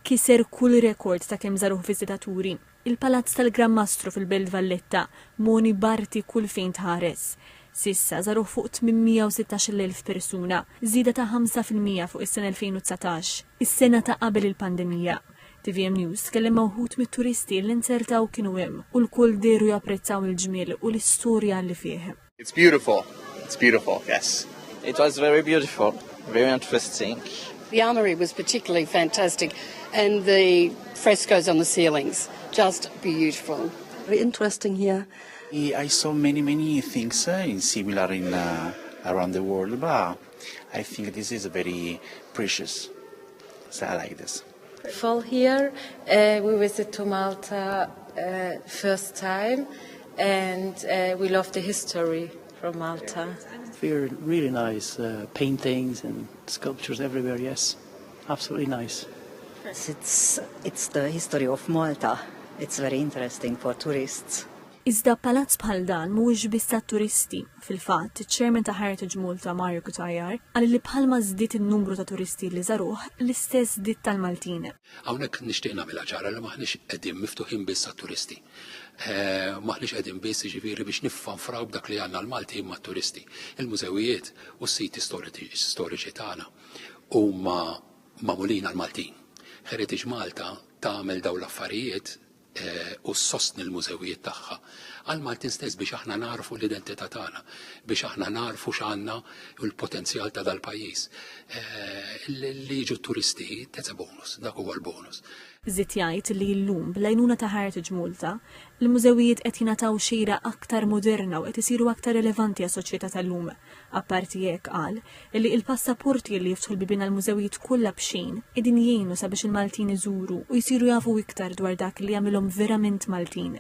kiser kull rekord ta' kemm żaruh viżitaturi. Il-Palazz tal-Gran Mastru fil-Belt Valletta Moni Barti kull fejn tħares. Sissa żaruh fuq 816,000 persuna, żieda ta' 5% fuq is-sena 2019, is-sena ta' qabel il-pandemija. TVM News kellem mawħut mit-turisti li nsertaw kienu hemm u l-kull dieru japprezzaw il-ġmiel u l-istorja li fih. It's beautiful, yes. It was very beautiful, very interesting. The armory was particularly fantastic and the frescoes on the ceilings, just beautiful. Very interesting here. I saw many things similar around the world, but I think this is very precious, so I like this. For here, we visit to Malta first time, and we love the history from Malta. Really nice paintings and sculptures everywhere. Yes, absolutely nice. It's the history of Malta. It's very interesting for tourists. Iżda palazz bħal dan mhuwiex biss turisti. Fil-fatt, iċ-Chairman ta' Heritage Malta Mario Kutajar qal li bħalma żdied in-numru ta' turisti li żaruh, l-istess żdied tal-Maltin. Hawnhekk nixtieq nagħmilha ċara li maħniex qegħdin miftuħin biss għat-turisti. Maħniex qegħdin biss jiġifieri biex niffanfraw b'dak li għandna l-Maltin mat-turisti. Il-mużewijiet u s-siti storiċi tagħna huma magħmulin għall-Maltin. Heritage Malta tagħmel dawn l-affarijiet u s-sostni l-mużewijiet tagħha għal-Maltin stess biex aħna narfu l-identità tagħna, biex aħna narfu x'għandna u l-potenzjal ta' dal-pajjiż. Li jiġu turisti that's a bonus, dak huwa l-bonus. Żied jgħid li llum bl-għajnuna ta' Heritage Malta, il-mużewijiet qed jingħataw xejra aktar moderna u qed isiru aktar rilevanti għas-soċjetà tal-lum. Apparti hekk qal li l-passaporti li jiftħu l-bibien għall-mużewijiet kollha b'xejn qegħdin jgħinu sabiex il-Maltin iżuru u jsiru jafu iktar dwar dak li jagħmilhom verament Maltin.